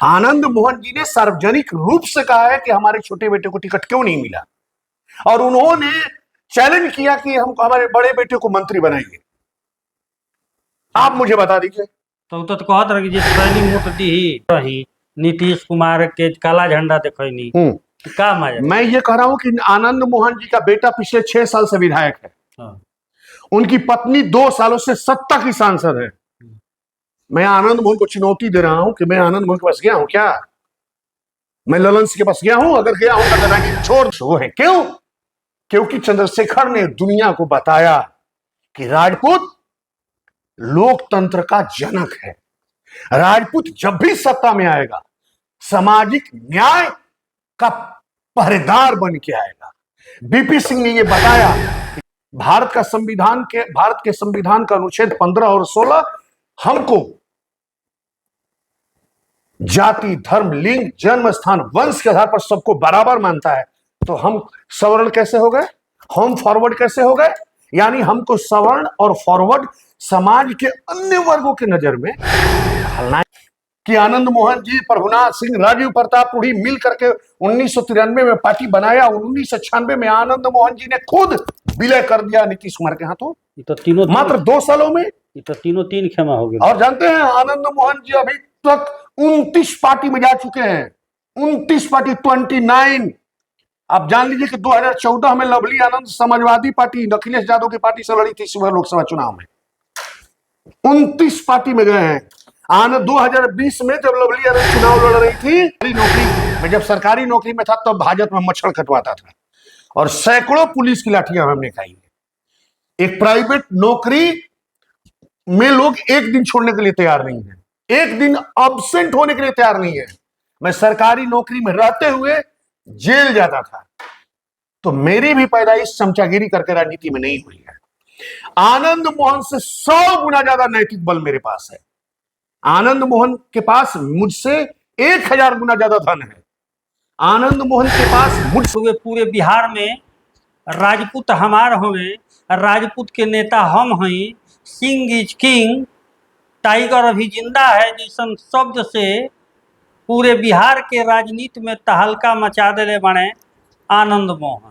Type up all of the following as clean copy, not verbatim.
आनंद मोहन जी ने सार्वजनिक रूप से कहा है कि हमारे छोटे बेटे को टिकट क्यों नहीं मिला, और उन्होंने चैलेंज किया कि हम हमारे बड़े बेटे को मंत्री बनाएंगे। आप मुझे बता दीजिए। तो कहत रही पहली वोट दी रही नीतीश कुमार के काला झंडा देखनी का मजा। मैं ये कह रहा हूं कि आनंद मोहन जी का बेटा पिछले 6 साल से विधायक है। उनकी पत्नी 2 सालों से सत्ता की सांसद है। मैं आनंद मोहन को चुनौती दे रहा हूं कि मैं आनंद मोहन के पास गया हूं क्या? मैं ललन सिंह के पास गया हूं? अगर गया हूं तो छोड़ वो है। क्यों? क्योंकि चंद्रशेखर ने दुनिया को बताया कि राजपूत लोकतंत्र का जनक है। राजपूत जब भी सत्ता में आएगा सामाजिक न्याय का पहरेदार बन के आएगा। बीपी सिंह ने यह बताया कि भारत के संविधान का अनुच्छेद 15 और 16 हमको जाति, धर्म, लिंग, जन्म स्थान, वंश के आधार पर सबको बराबर मानता है। तो हम सवर्ण कैसे हो गए? हम फॉरवर्ड कैसे हो गए? यानी हमको सवर्ण और फॉरवर्ड समाज के अन्य वर्गों की नजर में ढालना कि आनंद मोहन जी, प्रभुनाथ सिंह, राजीव प्रताप रूढ़ी मिल करके 1993 में पार्टी बनाया। 1996 में आनंद मोहन जी ने खुद विलय कर दिया नीतीश कुमार के हाथों। तो तीनों मात्र 2 सालों में तो तीन क्षमा हो गए। और जानते हैं आनंद मोहन जी अभी तक 29 पार्टी में जा चुके हैं। 29 पार्टी, 29। आप जान लीजिए कि 2014 में लवली आनंद समाजवादी पार्टी अखिलेश यादव की पार्टी से लड़ी थी इस बार लोकसभा चुनाव में। 29 पार्टी में गए हैं। 2020 में जब लवली आनंद चुनाव लड़ रही थी नौकरी में, जब सरकारी नौकरी में था तब भाजपा में मच्छर कटवाता था और सैकड़ों पुलिस की लाठियां हमने खाई। एक प्राइवेट नौकरी में लोग एक दिन छोड़ने के लिए तैयार नहीं है, एक दिन अब्सेंट होने के लिए तैयार नहीं है। मैं सरकारी नौकरी में रहते हुए जेल जाता था। तो मेरी भी पैदाइश चमचागिरी करके राजनीति में नहीं हुई है। आनंद मोहन से 100 गुना ज्यादा नैतिक बल मेरे पास है। आनंद मोहन के पास मुझसे 1000 गुना ज्यादा धन है। आनंद मोहन के पास मुझसे पूरे बिहार में राजपूत हमार होंगे, राजपूत के नेता हम हैं। सिंह इज किंग, टाइगर अभी जिंदा है जैसन शब्द से पूरे बिहार के राजनीति में तहलका मचा देले बने आनंद मोहन।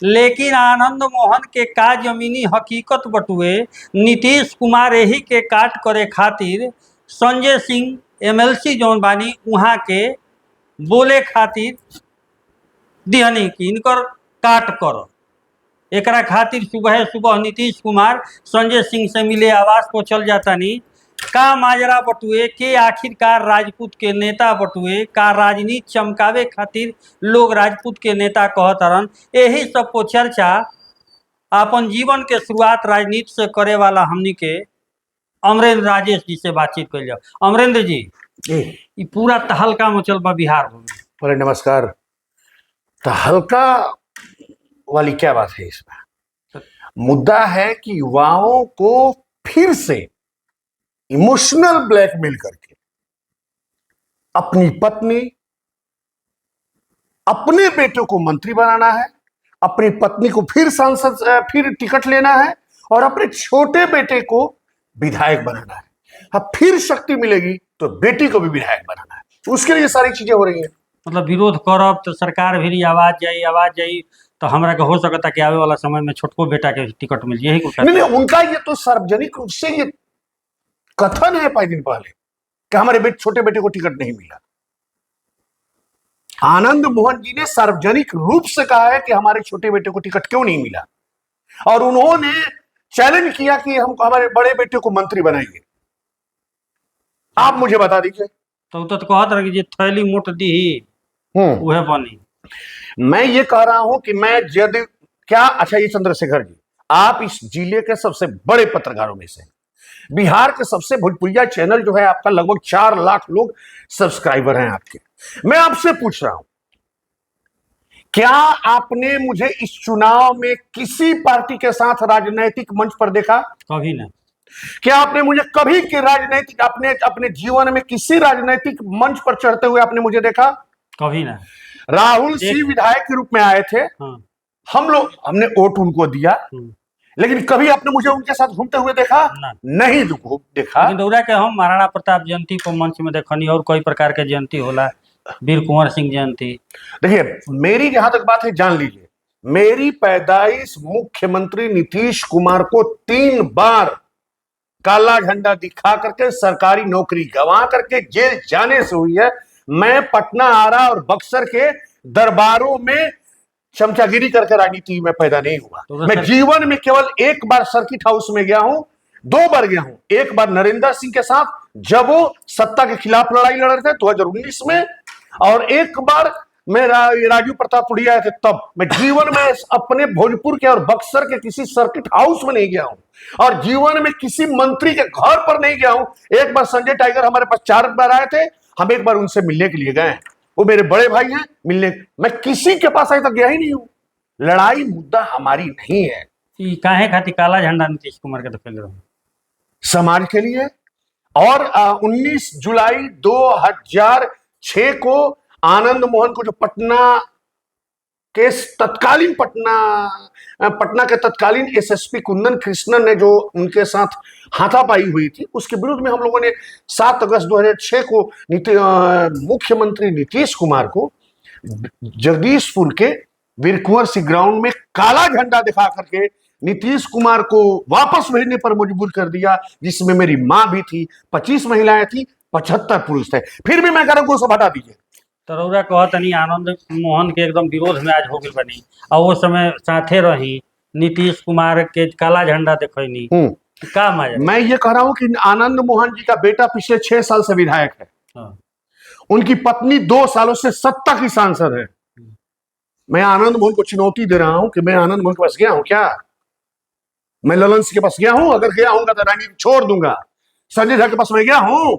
लेकिन आनंद मोहन के का जमीनी हकीकत बटुए नीतीश कुमार यही के काट करे खातिर संजय सिंह एमएलसी जौन बानी वहाँ के बोले खातिर दिहनी कि इनकर काट कर। एकरा खातिर सुबह सुबह नीतीश कुमार संजय सिंह से मिले आवास पर चल जाता नहीं। का माजरा बटुए के आखिरकार राजपूत के नेता बटुए का राजनीति चमकावे खातिर लोग राजपूत के नेता कहतरन। यही सब को चर्चा अपन जीवन के शुरुआत राजनीति से करे वाला हमनी के अमरेंद्र राजेश जी से बातचीत कर जाओ। अमरेंद्र जी, ये पूरा तहलका मचल बा बिहार में। बोले नमस्कार। तहलका वाली क्या बात है इसमें? मुद्दा है कि युवाओं को फिर से इमोशनल ब्लैकमेल करके अपनी पत्नी, अपने बेटे को मंत्री बनाना है, अपनी पत्नी को फिर सांसद, फिर टिकट लेना है और अपने छोटे बेटे को विधायक बनाना है। अब फिर शक्ति मिलेगी तो बेटी को भी विधायक बनाना है। उसके लिए सारी चीजें हो रही हैं। मतलब विरोध करब तो सरकार भी आवाज जाई तो हमरा के हो सकता कि आवे वाला समय में छोटको बेटा के टिकट मिल जाए। यही नहीं, उनका ये तो सार्वजनिक रूप से ये कथन है 5 दिन पहले कि हमारे छोटे बेटे को टिकट नहीं मिला। आनंद मोहन जी ने सार्वजनिक रूप से कहा है कि हमारे छोटे बेटे को टिकट क्यों नहीं मिला, और उन्होंने चैलेंज किया कि हम हमारे बड़े बेटे को मंत्री बनाएंगे। आप मुझे बता दीजिए। तो कहत रही थैली मोट दी वह बनी। मैं ये कह रहा हूं कि मैं यदि क्या, अच्छा ये चंद्रशेखर जी, आप इस जिले के सबसे बड़े पत्रकारों में से, बिहार के सबसे भोजपुरिया चैनल जो है आपका, लगभग 4 लाख लोग सब्सक्राइबर हैं आपके। मैं आपसे पूछ रहा हूं, क्या आपने मुझे इस चुनाव में किसी पार्टी के साथ राजनीतिक मंच पर देखा? कभी नहीं। क्या आपने मुझे कभी के राजनीतिक अपने जीवन में किसी राजनीतिक मंच पर चढ़ते हुए आपने मुझे देखा? कभी नहीं। राहुल सिंह विधायक के रूप में आए थे। हमने वोट उनको दिया। लेकिन कभी आपने मुझे उनके साथ घूमते हुए देखा? ना। नहीं देखा। लेकिन रउरा के हम महाराणा प्रताप जयंती को मंच में देखनी और कई प्रकार के जयंती होला, वीर कुंवर सिंह जयंती। देखिए, मेरी जहां तक बात है, जान लीजिए, मेरी पैदाइश मुख्यमंत्री नीतीश कुमार को 3 बार काला झंडा दिखा करके सरकारी नौकरी गंवा करके जेल जाने से हुई है। मैं पटना, आरा और बक्सर के दरबारों में चमचागिरी करके राजनीति में पैदा नहीं हुआ। तो मैं जीवन में केवल एक बार सर्किट हाउस में गया हूं, 2 बार गया हूं। एक बार नरेंद्र सिंह के साथ जब वो सत्ता के खिलाफ लड़ाई लड़ रहे थे 2019 में, और एक बार मैं राजू प्रताप रूढ़िया थे तब। मैं जीवन में अपने भोजपुर के और बक्सर के किसी सर्किट हाउस में नहीं गया हूं, और जीवन में किसी मंत्री के घर पर नहीं गया हूं। एक बार संजय टाइगर हमारे पास 4 बार आए थे, हम एक बार उनसे मिलने के लिए गए। वो मेरे बड़े भाई हैं, मिलने मैं किसी के पास अभी तक गया ही नहीं हूं। लड़ाई मुद्दा हमारी नहीं है। ई काहे खातिर काला झंडा नीतीश कुमार के दखल रहो? समाज के लिए। और 19 जुलाई 2006 को आनंद मोहन को, जो पटना के तत्कालीन एसएसपी कुंदन कृष्णन ने जो उनके साथ हाथापाई हुई थी, उसके विरुद्ध में हम लोगों ने 7 अगस्त 2006 को मुख्यमंत्री नीतीश कुमार को जगदीशपुर के वीर कुंवर सिंह ग्राउंड में काला झंडा दिखा करके नीतीश कुमार को वापस भेजने पर मजबूर कर दिया, जिसमें मेरी मां भी थी, 25 महिलाएं थी, 75 पुरुष थे। फिर भी मैं कह रहा हूं, सब हटा दीजिए। तो रउरा कहत नहीं आनंद मोहन के एकदम विरोध में आज हो गई बनी, और वो समय साथे रही नीतीश कुमार के काला झंडा देखनी, का मजा? मैं ये कह रहा हूं कि आनंद मोहन जी का बेटा पिछले 6 साल से विधायक है। हाँ। उनकी पत्नी 2 सालों से सत्ता की सांसद है। मैं आनंद मोहन को चुनौती दे रहा हूं कि मैं आनंद मोहन के पास गया हूं क्या? मैं ललन सिंह के पास गया हूं? अगर गया हूंगा तो राजनीति छोड़ दूंगा। संजय झा के पास मैं गया हूं?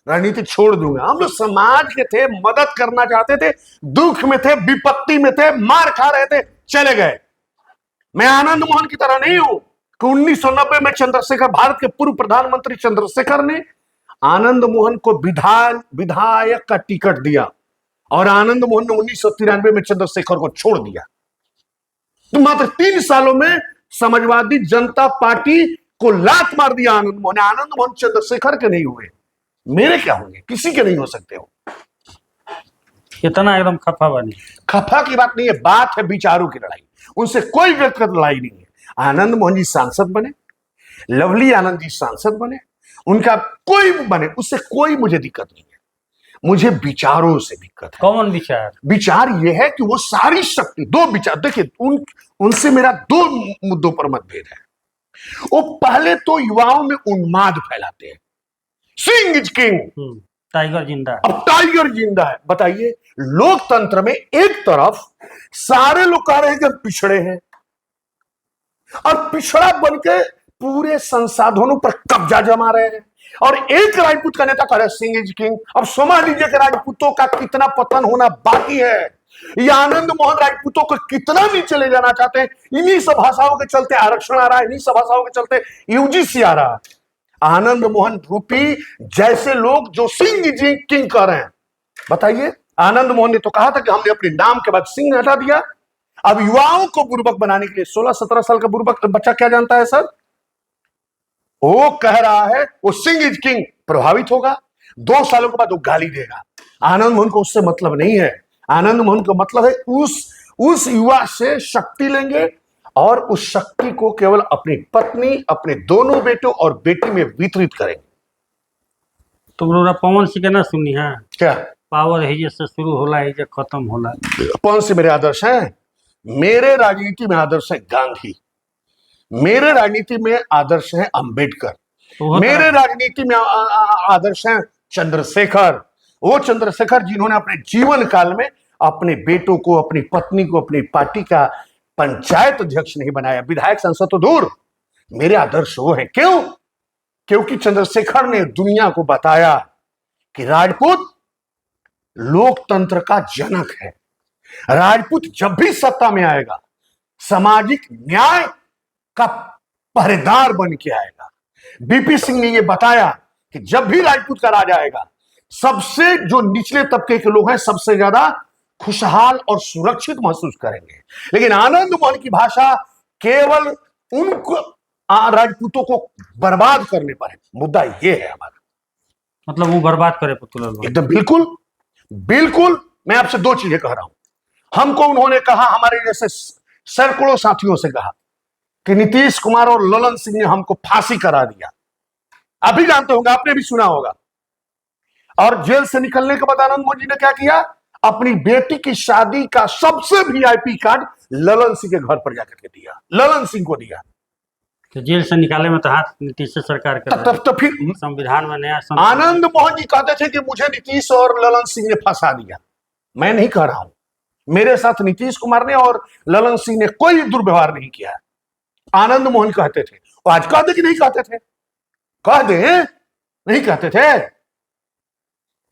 राजनीति छोड़ दूंगा। हम लोग समाज के थे, मदद करना चाहते थे, दुख में थे, विपत्ति में थे, मार खा रहे थे, चले गए। मैं आनंद मोहन की तरह नहीं हूं कि 1990 में चंद्रशेखर, भारत के पूर्व प्रधानमंत्री चंद्रशेखर ने आनंद मोहन को विधायक का टिकट दिया, और आनंद मोहन ने 1993 में चंद्रशेखर को छोड़ दिया। तो मात्र 3 सालों में समाजवादी जनता पार्टी को लात मार दिया आनंद मोहन। आनंद मोहन चंद्रशेखर के नहीं हुए, मेरे क्या होंगे? किसी के नहीं हो सकते हो। इतना एकदम खफा बनी? खफा की बात नहीं है, बात है विचारों की लड़ाई। उनसे कोई व्यक्तिगत लड़ाई नहीं है। आनंद मोहन जी सांसद बने, लवली आनंद जी सांसद बने, उनका कोई बने, उससे कोई मुझे दिक्कत नहीं है। मुझे विचारों से दिक्कत है। कौन विचार? विचार यह है कि वो सारी शक्ति, 2 विचार, देखिए उनसे मेरा 2 मुद्दों पर मतभेद है। वो पहले तो युवाओं में उन्माद फैलाते हैं, सिंह इज किंग, टाइगर जिंदा। अब टाइगर जिंदा है। बताइए, लोकतंत्र में एक तरफ सारे लोग कह रहे हैं कि हम पिछड़े हैं, और पिछड़ा बनके पूरे संसाधनों पर कब्जा जमा रहे हैं, और एक राजपूत का नेता कह रहे सिंह इज किंग। अब समझ लीजिए कि राजपूतों का कितना पतन होना बाकी है। ये आनंद मोहन राजपूतों को कितना नीचे ले जाना चाहते हैं। इन्हीं सब भाषाओं के चलते आरक्षण आ रहा है, इन्हीं सब भाषाओं के चलते यूजीसी आ रहा है। आनंद मोहन रूपी जैसे लोग जो सिंह इज किंग कह रहे हैं। बताइए, आनंद मोहन ने तो कहा था कि हमने अपने नाम के बाद सिंह हटा दिया। अब युवाओं को बुर्बक बनाने के लिए, 16-17 साल का बुर्बक बच्चा क्या जानता है सर? वो कह रहा है वो सिंह इज किंग, प्रभावित होगा, 2 सालों के बाद वो गाली देगा। आनंद मोहन को उससे मतलब नहीं है। आनंद मोहन को मतलब है उस युवा से शक्ति लेंगे, और उस शक्ति को केवल अपनी पत्नी, अपने दोनों बेटों और बेटी में वितरित करेंगे। तुम पवन सिंह के ना सुनी है क्या? पावर है जैसे शुरू होला है जे खत्म होला। कौन से मेरे आदर्श हैं? मेरे राजनीति में आदर्श है गांधी, मेरे राजनीति में आदर्श है अंबेडकर, मेरे राजनीति में आदर्श है चंद्रशेखर। वो चंद्रशेखर जिन्होंने अपने जीवन काल में अपने बेटों को, अपनी पत्नी को, अपनी पार्टी का पंचायत अध्यक्ष नहीं बनाया, विधायक सांसद तो दूर। मेरे आदर्श वो है। क्यों? क्योंकि चंद्रशेखर ने दुनिया को बताया कि राजपूत लोकतंत्र का जनक है। राजपूत जब भी सत्ता में आएगा, सामाजिक न्याय का पहरेदार बन के आएगा। बीपी सिंह ने यह बताया कि जब भी राजपूत का राज आएगा, सबसे जो निचले तबके के लोग हैं सबसे ज्यादा खुशहाल और सुरक्षित महसूस करेंगे। लेकिन आनंद मोहन की भाषा केवल उनको राजपूतों को बर्बाद करने पर है। मुद्दा ये है हमारा। मतलब वो बर्बाद करे पुतुलाल भाई। एकदम बिल्कुल बिल्कुल। मैं आपसे दो चीजें कह रहा हूं। हमको उन्होंने कहा, हमारे जैसे सैकड़ों साथियों से कहा कि नीतीश कुमार और ललन सिंह ने हमको फांसी करा दिया। आप भी जानते होंगे, आपने भी सुना होगा। और जेल से निकलने के बाद आनंद मोहन जी ने क्या किया? अपनी बेटी की शादी का सबसे वीआईपी कार्ड ललन सिंह के घर पर जाकर के दिया, ललन सिंह को दिया। तो जेल से निकाले में तो हाथ नीतीश सरकार कर तब तो फिर संविधान में नया आनंद मोहन जी कहते थे कि मुझे नीतीश और ललन सिंह ने फंसा दिया। मैं नहीं कह रहा हूं, मेरे साथ नीतीश कुमार ने और ललन सिंह ने कोई दुर्व्यवहार नहीं किया। आनंद मोहन कहते थे, और आज कहते कि नहीं कहते थे? कह दे, नहीं कहते थे।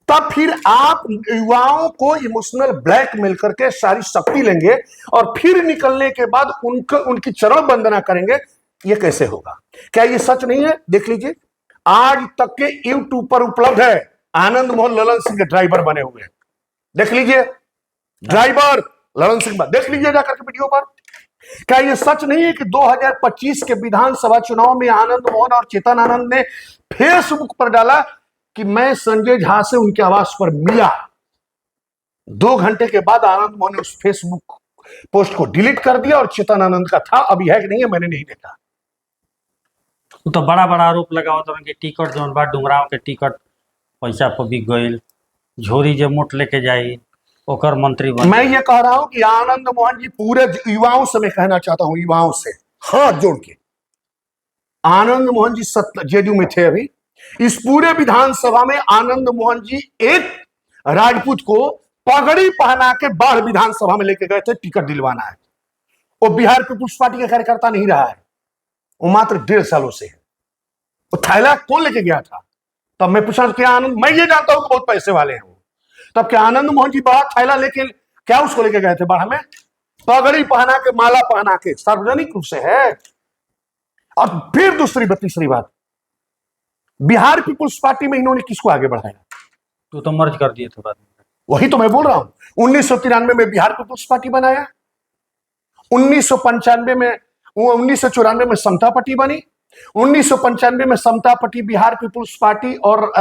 तब फिर आप युवाओं को इमोशनल ब्लैकमेल करके सारी शक्ति लेंगे और फिर निकलने के बाद उनकी चरण वंदना करेंगे। ये कैसे होगा? क्या ये सच नहीं है? देख लीजिए, आज तक के यूट्यूब पर उपलब्ध है। आनंद मोहन ललन सिंह के ड्राइवर बने हुए हैं, देख लीजिए। ड्राइवर ललन सिंह, देख लीजिए जाकर के वीडियो पर। क्या ये सच नहीं है कि 2025 के विधानसभा चुनाव में आनंद मोहन और चेतन आनंद ने फेसबुक पर डाला कि मैं संजय झा से उनके आवास पर मिला। 2 घंटे के बाद आनंद मोहन ने उस फेसबुक पोस्ट को डिलीट कर दिया और चेतन आनंद का था, अभी है कि नहीं है मैंने नहीं देखा। तो बड़ा बड़ा आरोप लगाओ तो उनके टिकट जो बा डुमराव के टिकट पैसा पर बिक गई, झोरी जो मोट लेके जाई ओकर मंत्री बन। मैं ये कह रहा हूं कि आनंद मोहन जी, पूरे युवाओं से मैं कहना चाहता हूं, युवाओं से हाथ जोड़ के, आनंद मोहन जी जेडीयू में थे अभी। इस पूरे विधानसभा में आनंद मोहन जी एक राजपूत को पगड़ी पहना के बाढ़ विधानसभा में लेके गए थे, टिकट दिलवाना है। वो बिहार पीपुल्स पार्टी का कार्यकर्ता नहीं रहा है, वो मात्र 1.5 सालों से है। वो थैला कौन लेके गया था? तब मैं पूछा कि आनंद, मैं ये जानता हूं कि बहुत पैसे वाले हैं वो, तब क्या आनंद मोहन जी बड़ा थैला लेके क्या उसको लेके गए थे बाढ़ में? पगड़ी पहना के, माला पहना के, सार्वजनिक रूप से है। और फिर दूसरी तीसरी बात, बिहार पीपुल्स पार्टी में इन्होंने किसको आगे बढ़ाया? तो मर्ज कर दिए थे बाद में। वही तो मैं बोल रहा हूं। 1993 में बिहार पीपुल्स पार्टी बनाया, 1995 में, 1994 में समता पार्टी बनी, 1995 में समता पार्टी, बिहार पीपुल्स पार्टी और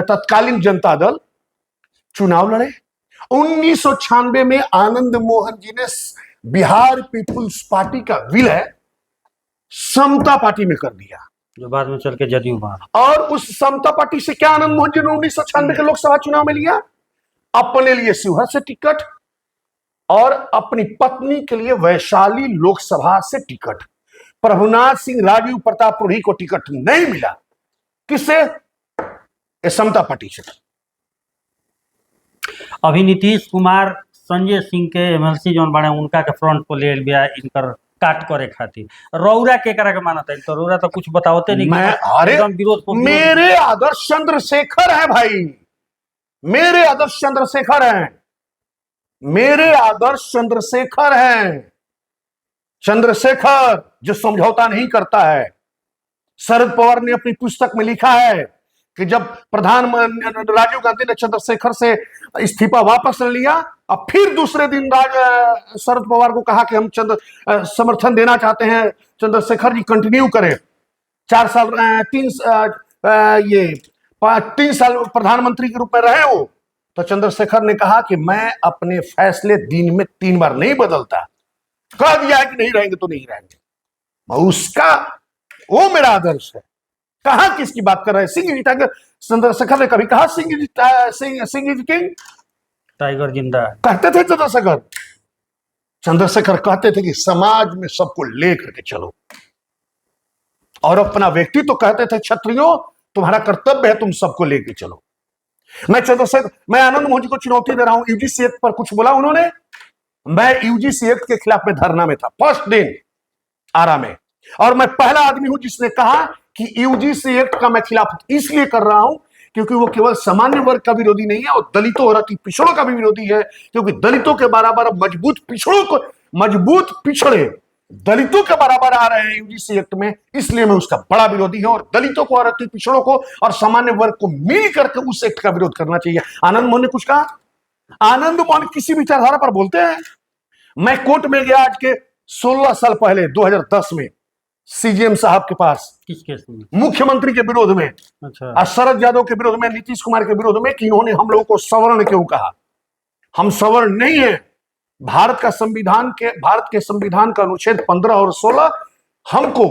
तत्कालीन जनता दल चुनाव लड़े। 1996 में आनंद मोहन जी ने बिहार पीपुल्स पार्टी का विलय समता पार्टी में कर दिया, जो बाद में चल के जदयू बना। और उस समता पार्टी से क्या आनंद मोहन जी ने 1996 के लोकसभा चुनाव में लिया? अपने लिए शिवहर से टिकट और अपनी पत्नी के लिए वैशाली लोकसभा से टिकट। प्रभुनाथ सिंह, राजीव प्रताप रूढ़ी को टिकट नहीं मिला। किससे? समता पार्टी से। अभी नीतीश कुमार संजय सिंह के एमएलसी जौन बने उनका के फ्रंट पर ले लिया इनकर काट करे खातिर। रौरा के करा के मानता है? तो रौरा तो कुछ बताओते नहीं। मैं, अरे मेरे आदर्श चंद्रशेखर है भाई, मेरे आदर्श चंद्रशेखर हैं, मेरे आदर्श चंद्रशेखर हैं। चंद्रशेखर जो समझौता नहीं करता है। शरद पवार ने अपनी पुस्तक में लिखा है कि जब प्रधानमंत्री राजीव गांधी ने चंद्रशेखर से इस्तीफा वापस ले लिया, अब फिर दूसरे दिन शरद पवार को कहा कि हम समर्थन देना चाहते हैं, चंद्रशेखर जी कंटिन्यू करें। 3 साल प्रधानमंत्री के रूप में रहे हो। तो चंद्रशेखर ने कहा कि मैं अपने फैसले दिन में 3 बार नहीं बदलता। कह दिया है कि नहीं रहेंगे तो नहीं रहेंगे। उसका, वो मेरा आदर्श है। कहां किसकी बात कर रहे हैं? सिंह जी था। चंद्रशेखर ने कभी कहा सिंह जी किंग? टाइगर जिंदा है कहते थे चंद्रशेखर। चंद्रशेखर कहते थे कि समाज में सबको लेकर के चलो, और अपना व्यक्तित्व तो कहते थे क्षत्रियों तुम्हारा कर्तव्य है तुम सबको लेकर चलो। मैं आनंद मोहन जी को चुनौती दे रहा हूं। यूजीसी एक्ट पर कुछ बोला उन्होंने? मैं यूजीसी एक्ट के खिलाफ में धरना में था फर्स्ट दिन आरा में, और मैं पहला आदमी हूं जिसने कहा कि यूजीसी एक्ट का मैं खिलाफ इसलिए कर रहा हूं क्योंकि वो केवल सामान्य वर्ग का विरोधी नहीं है, और दलितों और अति पिछड़ों का भी विरोधी है। क्योंकि दलितों के बराबर मजबूत पिछड़े दलितों के बराबर आ रहे हैं यूजीसी एक्ट में, इसलिए मैं उसका बड़ा विरोधी हूं। और दलितों को और अति पिछड़ों को और सामान्य वर्ग को मिल करके उस एक्ट का विरोध करना चाहिए। आनंद मोहन ने कुछ कहा? आनंद मोहन किसी विचारधारा पर बोलते हैं? मैं कोर्ट में गया आज के 16 साल पहले 2010 में, सीजीएम साहब के पास किस केस में? मुख्यमंत्री के विरोध में अच्छा। और शरद यादव के विरोध में, नीतीश कुमार के विरोध में, कि इन्होंने हम लोगों को सवर्ण क्यों कहा। हम सवर्ण नहीं है। भारत के संविधान का अनुच्छेद 15 और 16 हमको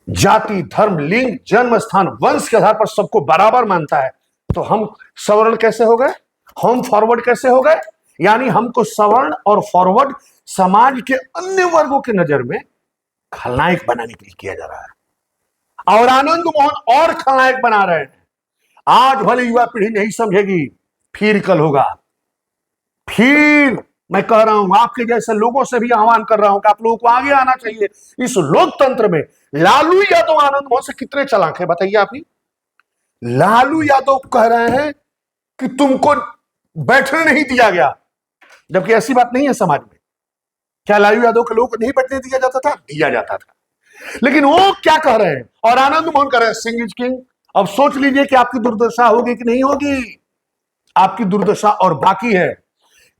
जाति, धर्म, लिंग, जन्म स्थान, वंश के आधार पर सबको बराबर मानता है। तो हम सवर्ण कैसे हो गए? हम फॉरवर्ड कैसे हो गए? यानी हमको सवर्ण और फॉरवर्ड समाज के अन्य वर्गों के नजर में खलनायक बनाने के लिए किया जा रहा है, और आनंद मोहन और खलनायक बना रहे हैं। आज भले युवा पीढ़ी नहीं समझेगी, फिर कल होगा। फिर मैं कह रहा हूं, आपके जैसे लोगों से भी आह्वान कर रहा हूं कि आप लोगों को आगे आना चाहिए इस लोकतंत्र में। लालू यादव आनंद मोहन से कितने चालाक है बताइए आप ही। लालू यादव कह रहे हैं कि तुमको बैठने नहीं दिया गया, जबकि ऐसी बात नहीं है समाज में। क्या लालू यादव के लोगों को नहीं बैठने दिया जाता था? दिया जाता था। लेकिन वो क्या कह रहे हैं, और आनंद मोहन कह रहे हैं सिंह इज किंग। अब सोच लीजिए कि आपकी दुर्दशा होगी कि नहीं होगी। आपकी दुर्दशा और बाकी है।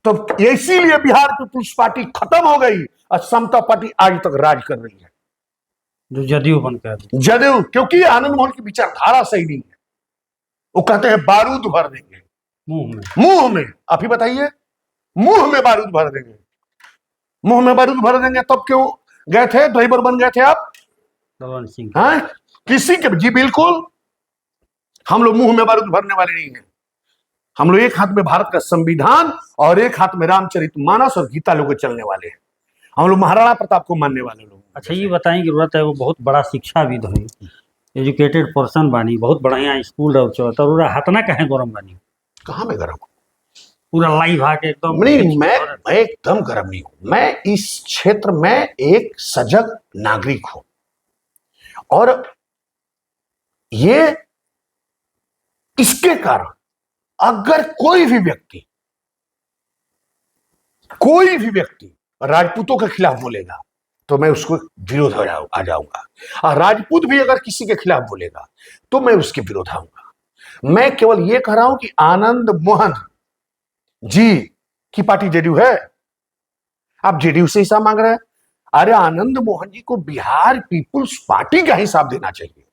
तो इसीलिए बिहार पीपुल्स पार्टी खत्म हो गई और समता पार्टी आज तक राज कर रही है, जो जदयू बनकर। जदयू, क्योंकि आनंद मोहन की विचारधारा सही नहीं है। वो कहते हैं बारूद भर देंगे मुंह में। आप ही बताइए, मुंह में बारूद भर देंगे, मुंह में बारूद भर देंगे। तब क्यों गए थे, ड्राइवर बन गए थे आप दलवन सिंह? हाँ, किसी के? जी बिल्कुल। हम लोग मुंह में बारूद भरने वाले नहीं हैं। हम लोग एक हाथ में भारत का संविधान और एक हाथ में रामचरितमानस और गीता लोग चलने वाले हैं। हम लोग महाराणा प्रताप को मानने वाले लोग। अच्छा, ये बताएं कि जरूरत है वो बहुत बड़ा शिक्षाविद है, एजुकेटेड पर्सन बानी, बहुत बढ़िया स्कूल रहो, तो हाथना कहे गरम बानी? कहाँ में गरम? पूरा लाइव आके एकदम नहीं, मैं एकदम गर्म नहीं हूं। मैं इस क्षेत्र में एक सजग नागरिक हूं, और ये इसके कारण अगर कोई भी व्यक्ति राजपूतों के खिलाफ बोलेगा तो मैं उसको विरोध आ जाऊंगा, और राजपूत भी अगर किसी के खिलाफ बोलेगा तो मैं उसके विरोध आऊंगा। मैं केवल ये कह रहा हूं कि आनंद मोहन जी की पार्टी जेडीयू है। आप जेडीयू से हिसाब मांग रहे हैं? अरे आनंद मोहन जी को बिहार पीपुल्स पार्टी का हिसाब देना चाहिए।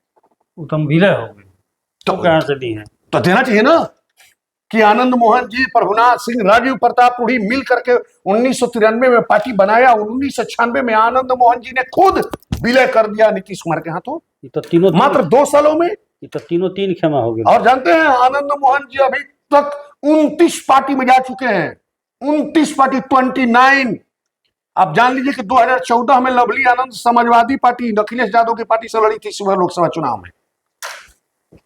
तुम विलय हो गए तो कहां से दी है? तो देना चाहिए ना, कि आनंद मोहन जी, प्रभुनाथ सिंह, राजीव प्रताप रूढ़ी मिल करके 1993 में पार्टी बनाया। 1996 में आनंद मोहन जी ने खुद विलय कर दिया नीतीश कुमार के हाथों। तो तीनों मात्र 2 सालों में तो तीन क्षमा हो गए। और जानते हैं आनंद मोहन जी अभी तक 29 पार्टी में जा चुके हैं। 29 पार्टी, 29। आप जान लीजिए कि 2014 में लवली आनंद समाजवादी पार्टी, अखिलेश यादव की पार्टी से लड़ी थी लोकसभा चुनाव में।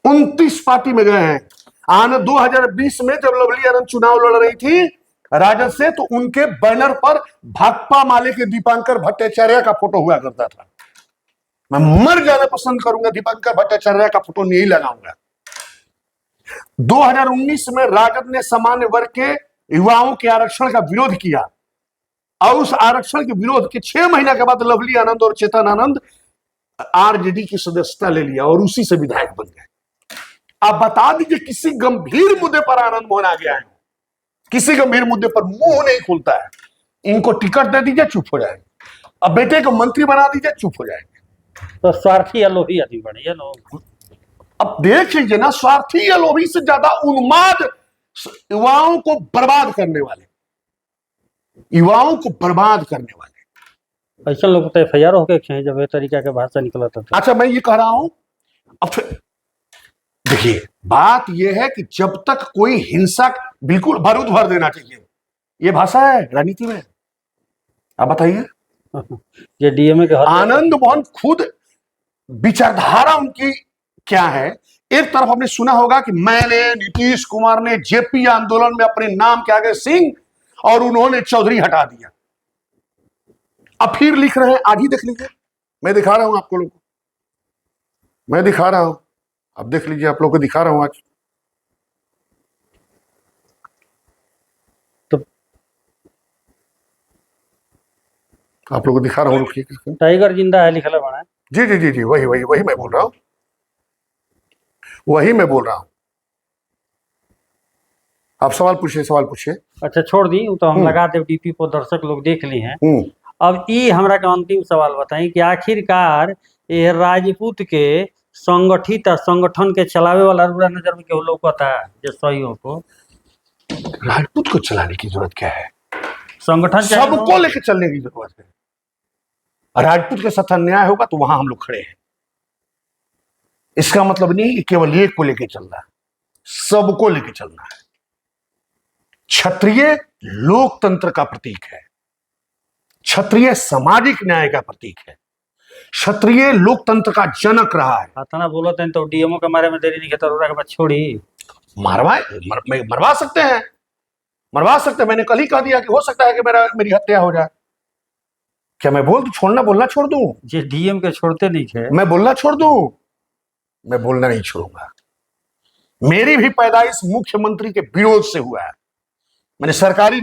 29 पार्टी में गए हैं। 2020 में जब लवली आनंद चुनाव लड़ रही थी राजद से, तो उनके बैनर पर भाकपा माले के दीपांकर भट्टाचार्य का फोटो हुआ करता था। मैं मर जाना पसंद करूंगा, दीपांकर भट्टाचार्य का फोटो नहीं लगाऊंगा। 2019 में राजद ने सामान्य वर्ग के युवाओं के आरक्षण का विरोध किया, और उस आरक्षण के विरोध के 6 महीने के बाद लवली आनंद और चेतन आनंद आरजेडी की सदस्यता ले लिया और उसी से विधायक बन गए। आप बता दीजिए, किसी गंभीर मुद्दे पर आनंद मोहन आ गया है? किसी गंभीर मुद्दे पर मुंह नहीं खुलता है। इनको टिकट दे दीजिए, चुप हो जाएंगे। अब बेटे को मंत्री बना दीजिए, चुप हो जाएंगे। तो स्वार्थी या लोभी आदमी बने ये लोग। अब देख लीजिए ना, स्वार्थी या लोभी से ज्यादा उन्माद, युवाओं को बर्बाद करने वाले, युवाओं को बर्बाद करने वाले। ऐसा लोग तो FIR होके चाहिए जब ये तरीका के भाषा निकला था। अच्छा, मैं ये कह रहा हूं, अब देखिए बात यह है कि जब तक कोई हिंसा, बिल्कुल बारूद भर देना चाहिए, ये भाषा है राजनीति में। आप बताइए। ये डीएमए के आनंद मोहन खुद विचारधारा उनकी क्या है? एक तरफ आपने सुना होगा कि मैंने, नीतीश कुमार ने जेपी आंदोलन में अपने नाम के आगे सिंह और उन्होंने चौधरी हटा दिया। अब फिर लिख रहे हैं, आज ही देख लीजिए, मैं दिखा रहा हूं आपको लोगों को, मैं दिखा रहा हूं, अब देख लीजिए, आप लोग को दिखा रहा हूं आज। तो आप लोग को दिखा रहा हूं। टाइगर जिंदा है लिखला बना। जी जी जी जी, वही वही वही मैं बोल रहा हूं, वही मैं बोल रहा हूं। आप सवाल पूछिए, सवाल पूछिए। अच्छा छोड़ दी, तो हम लगा दे डीपी पर, दर्शक लोग देख ली हैं। अब ई हमरा के अंतिम सवाल बताई कि आखिरकार ये राजपूत के संगठित और संगठन के चलावे वाला रुरा नजर में केहू लौकता जो सही हो को राजपूत को चलाने की जरूरत क्या है? संगठन चाहे सबको लेके चलने की जरूरत है। राजपूत के साथ अन्याय होगा तो वहां हम लोग खड़े हैं। इसका मतलब नहीं कि केवल एक को लेके चलना है, सबको लेके चलना है। क्षत्रिय लोकतंत्र का प्रतीक है, क्षत्रिय सामाजिक न्याय का प्रतीक है, क्षत्रिय लोकतंत्र का जनक रहा है। इतना बोलते हैं तो डीएमओ के मारे में देरी नहीं खाता के बाद छोड़ी मरवा सकते हैं, मरवा सकते हैं। मैंने कल ही कह दिया कि हो सकता है कि मेरी हत्या हो जाए। क्या मैं बोलना छोड़ दूं? जे डीएम के छोड़ते नहीं थे, मैं बोलना छोड़ दूं? मैं बोलना नहीं छोड़ूंगा। मेरी भी पैदाइश मुख्यमंत्री के विरोध से हुआ है। मैं जब सरकारी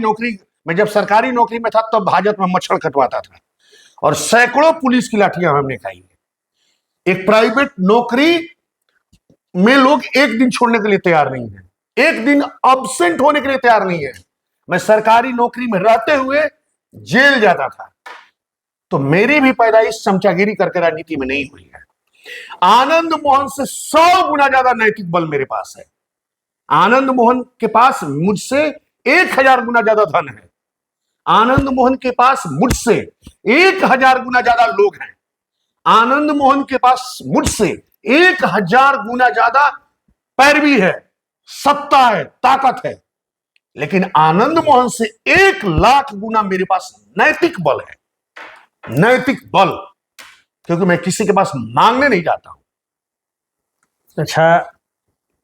नौकरी में था तब भाजपा में मच्छर कटवाता था और सैकड़ों पुलिस की लाठियां हमने खाई है। एक प्राइवेट नौकरी में लोग एक दिन छोड़ने के लिए तैयार नहीं है, एक दिन अब्सेंट होने के लिए तैयार नहीं है। मैं सरकारी नौकरी में रहते हुए जेल जाता था। तो मेरी भी पैदाइश चमचागिरी करके राजनीति में नहीं हुई है। आनंद मोहन से 100 गुना ज्यादा नैतिक बल मेरे पास है। आनंद मोहन के पास मुझसे 1000 गुना ज्यादा धन है। आनंद मोहन के पास मुझसे 1000 गुना ज्यादा लोग हैं। आनंद मोहन के पास मुझसे 1000 गुना ज्यादा पैरवी है, सत्ता है, ताकत है। लेकिन आनंद मोहन से 1,00,000 गुना मेरे पास नैतिक बल है। नैतिक बल, क्योंकि मैं किसी के पास मांगने नहीं जाता हूं। अच्छा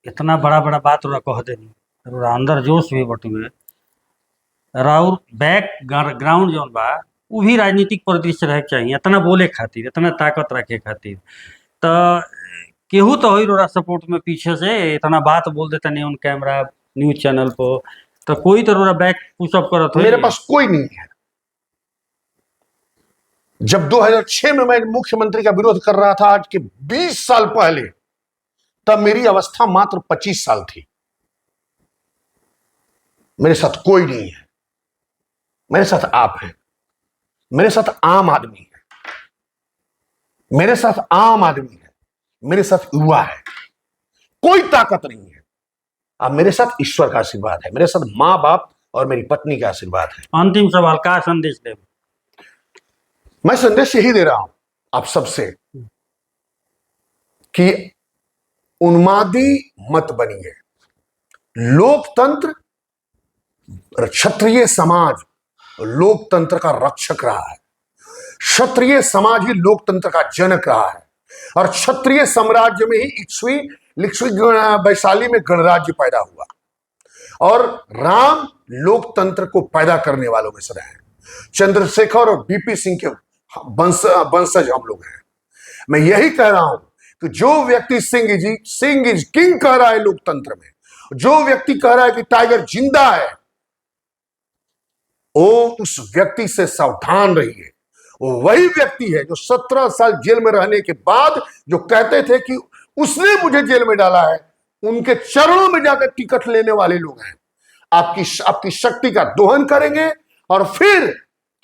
इतना बड़ा बड़ा बात रहा कह देनी अंदर जोश भी बटुए राउर बैक ग्राउंड जौन बा उ भी राजनीतिक परिदृश्य रहे चाहिए, इतना बोले खातिर, इतना ताकत रखे खातिर। तो केहू तो हो रोरा सपोर्ट में पीछे से इतना बात बोल देता नहीं ऑन कैमरा न्यूज चैनल पर, तो कोई तो रोरा बैक पुशअप करत हो। मेरे पास कोई नहीं है। जब 2006 में मैं मुख्यमंत्री का विरोध कर रहा था, आज के 20 साल पहले, तब मेरी अवस्था मात्र 25 साल थी। मेरे साथ कोई नहीं है, मेरे साथ आप हैं, मेरे साथ आम आदमी है, मेरे साथ आम आदमी है, मेरे साथ युवा है। कोई ताकत नहीं है। अब मेरे साथ ईश्वर का आशीर्वाद है, मेरे साथ मां बाप और मेरी पत्नी का आशीर्वाद है। अंतिम सवाल का संदेश दे? मैं संदेश यही दे रहा हूं आप सबसे कि उन्मादी मत बनिए। लोकतंत्र, क्षत्रिय समाज लोकतंत्र का रक्षक रहा है। क्षत्रिय समाज ही लोकतंत्र का जनक रहा है और क्षत्रिय साम्राज्य में ही इक्ष्वी वैशाली में गणराज्य पैदा हुआ और राम लोकतंत्र को पैदा करने वालों में से रहे। चंद्रशेखर और बीपी सिंह के वंशज हम लोग हैं। मैं यही कह रहा हूं कि जो व्यक्ति सिंह इज किंग कह रहा है लोकतंत्र में, जो व्यक्ति कह रहा है कि टाइगर जिंदा है, वो उस व्यक्ति से सावधान रहिए। वो वही व्यक्ति है जो 17 साल जेल में रहने के बाद जो कहते थे कि उसने मुझे जेल में डाला है, उनके चरणों में जाकर टिकट लेने वाले लोग हैं। आपकी शक्ति का दोहन करेंगे और फिर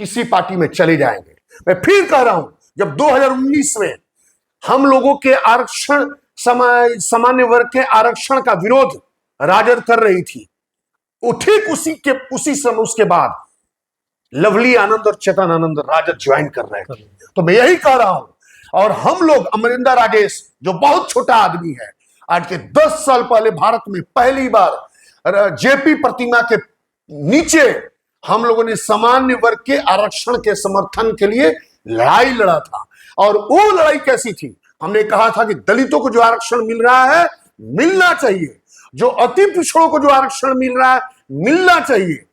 किसी पार्टी में चले जाएंगे। मैं फिर कह रहा हूं, जब 2019 में हम लोगों के आरक्षण, सामान्य वर्ग के आरक्षण का विरोध राजद कर रही थी, वो ठीक उसी समय उसके बाद लवली आनंद और चेतन आनंद राजद ज्वाइन कर रहे थे। तो मैं यही कह रहा हूं। और हम लोग, अमरिंदर राजेश जो बहुत छोटा आदमी है, आज के 10 साल पहले भारत में पहली बार जेपी प्रतिमा के नीचे हम लोगों ने सामान्य वर्ग के आरक्षण के समर्थन के लिए लड़ाई लड़ा था। और वो लड़ाई कैसी थी? हमने कहा था कि दलितों को जो आरक्षण मिल रहा है मिलना चाहिए, जो अति पिछड़ों को जो आरक्षण मिल रहा है मिलना चाहिए,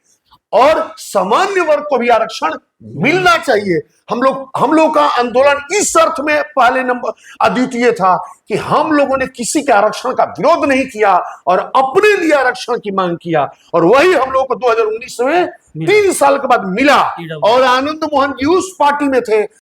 और सामान्य वर्ग को भी आरक्षण मिलना चाहिए। हम लोग का आंदोलन इस अर्थ में पहले नंबर अद्वितीय था कि हम लोगों ने किसी के आरक्षण का विरोध नहीं किया और अपने लिए आरक्षण की मांग किया, और वही हम लोग को 2019 में 3 साल के बाद मिला। और आनंद मोहन जी उस पार्टी में थे